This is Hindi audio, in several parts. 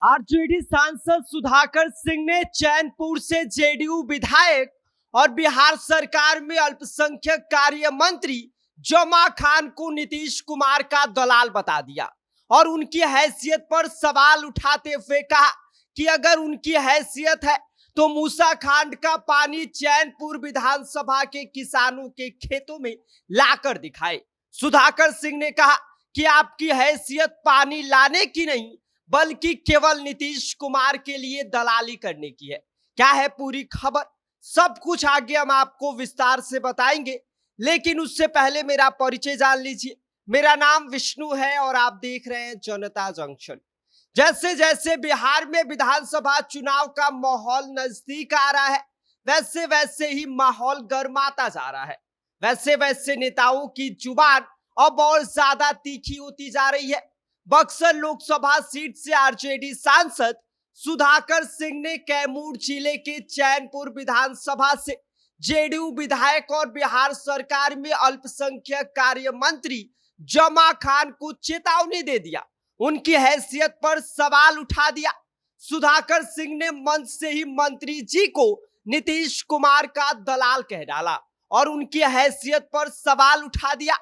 आरजेडी सांसद सुधाकर सिंह ने चैनपुर से जेडीयू विधायक और बिहार सरकार में अल्पसंख्यक कार्य मंत्री जमा खान को नीतीश कुमार का दलाल बता दिया और उनकी हैसियत पर सवाल उठाते हुए कहा कि अगर उनकी हैसियत है तो मूसा खांड का पानी चैनपुर विधानसभा के किसानों के खेतों में लाकर दिखाए। सुधाकर सिंह ने कहा कि आपकी हैसियत पानी लाने की नहीं बल्कि केवल नीतीश कुमार के लिए दलाली करने की है। क्या है पूरी खबर, सब कुछ आगे हम आपको विस्तार से बताएंगे, लेकिन उससे पहले मेरा परिचय जान लीजिए। मेरा नाम विष्णु है और आप देख रहे हैं जनता जंक्शन। जैसे जैसे बिहार में विधानसभा चुनाव का माहौल नजदीक आ रहा है, वैसे वैसे ही माहौल गर्माता जा रहा है। वैसे वैसे नेताओं की जुबान अब और ज्यादा तीखी होती जा रही है। बक्सर लोकसभा सीट से आरजेडी सांसद सुधाकर सिंह ने कैमूर जिले के चैनपुर विधानसभा से जेडीयू विधायक और बिहार सरकार में अल्पसंख्यक कार्य मंत्री जमा खान को चेतावनी दे दिया, उनकी हैसियत पर सवाल उठा दिया। सुधाकर सिंह ने मंच से ही मंत्री जी को नीतीश कुमार का दलाल कह डाला और उनकी हैसियत पर सवाल उठा दिया।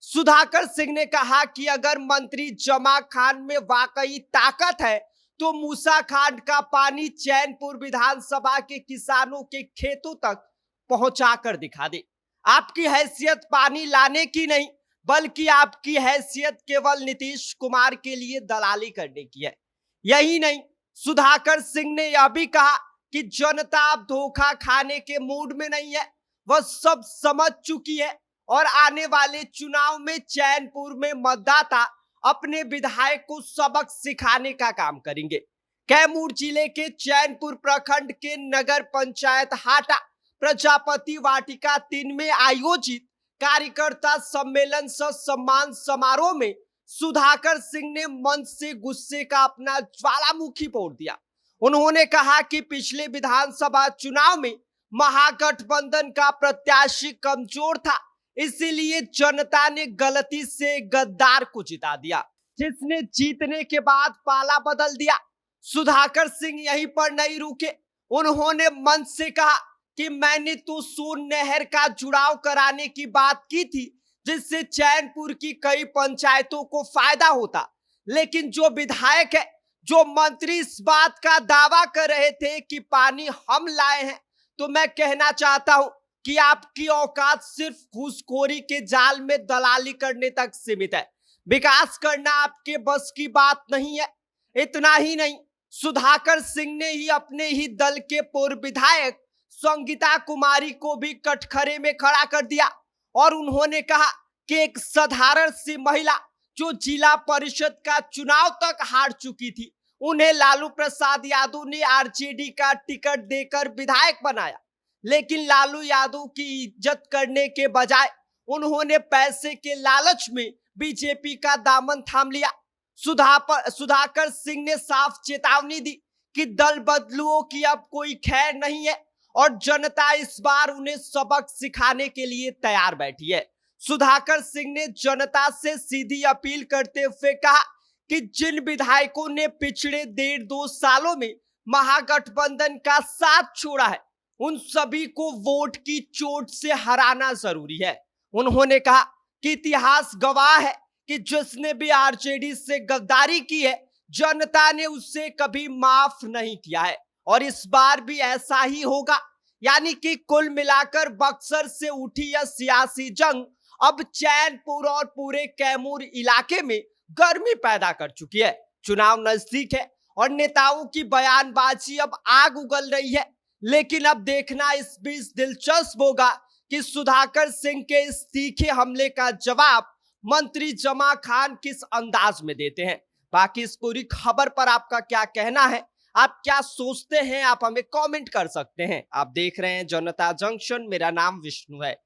सुधाकर सिंह ने कहा कि अगर मंत्री जमा खान में वाकई ताकत है तो मूसा खांड का पानी चैनपुर विधानसभा के किसानों के खेतों तक पहुंचाकर दिखा दे। आपकी हैसियत पानी लाने की नहीं बल्कि आपकी हैसियत केवल नीतीश कुमार के लिए दलाली करने की है। यही नहीं, सुधाकर सिंह ने यह भी कहा कि जनता अब धोखा खाने के मूड में नहीं है, वह सब समझ चुकी है और आने वाले चुनाव में चैनपुर में मतदाता अपने विधायक को सबक सिखाने का काम करेंगे। कैमूर जिले के चैनपुर प्रखंड के नगर पंचायत हाटा प्रजापति वाटिका 3 में आयोजित कार्यकर्ता सम्मेलन सह सम्मान समारोह में सुधाकर सिंह ने मंच से गुस्से का अपना ज्वालामुखी फोड़ दिया। उन्होंने कहा कि पिछले विधानसभा चुनाव में महागठबंधन का प्रत्याशी कमजोर था, इसीलिए जनता ने गलती से गद्दार को जिता दिया, जिसने जीतने के बाद पाला बदल दिया। सुधाकर सिंह यहीं पर नहीं रुके, उन्होंने मंच से कहा कि मैंने तो सोन नहर का जुड़ाव कराने की बात की थी जिससे चैनपुर की कई पंचायतों को फायदा होता, लेकिन जो विधायक है, जो मंत्री इस बात का दावा कर रहे थे कि पानी हम लाए हैं, तो मैं कहना चाहता हूं कि आपकी औकात सिर्फ घूसखोरी के जाल में दलाली करने तक सीमित है। विकास करना आपके बस की बात नहीं है। इतना ही नहीं, सुधाकर सिंह ने ही अपने ही दल के पूर्व विधायक संगीता कुमारी को भी कटघरे में खड़ा कर दिया और उन्होंने कहा कि एक साधारण सी महिला जो जिला परिषद का चुनाव तक हार चुकी थी, उन्हें लालू प्रसाद यादव ने आरजेडी का टिकट देकर विधायक बनाया, लेकिन लालू यादव की इज्जत करने के बजाय उन्होंने पैसे के लालच में बीजेपी का दामन थाम लिया। सुधाकर सिंह ने साफ चेतावनी दी कि दल बदलुओं की अब कोई खैर नहीं है और जनता इस बार उन्हें सबक सिखाने के लिए तैयार बैठी है। सुधाकर सिंह ने जनता से सीधी अपील करते हुए कहा कि जिन विधायकों ने पिछले 1.5-2 सालों में महागठबंधन का साथ छोड़ा है, उन सभी को वोट की चोट से हराना जरूरी है। उन्होंने कहा कि इतिहास गवाह है कि जिसने भी आरजेडी से गद्दारी की है, जनता ने उससे कभी माफ नहीं किया है और इस बार भी ऐसा ही होगा। यानी कि कुल मिलाकर बक्सर से उठी यह सियासी जंग अब चैनपुर और पूरे कैमूर इलाके में गर्मी पैदा कर चुकी है। चुनाव नजदीक है और नेताओं की बयानबाजी अब आग उगल रही है, लेकिन अब देखना इस बीच दिलचस्प होगा कि सुधाकर सिंह के इस तीखे हमले का जवाब मंत्री जमा खान किस अंदाज में देते हैं। बाकी इस पूरी खबर पर आपका क्या कहना है, आप क्या सोचते हैं, आप हमें कमेंट कर सकते हैं। आप देख रहे हैं जनता जंक्शन, मेरा नाम विष्णु है।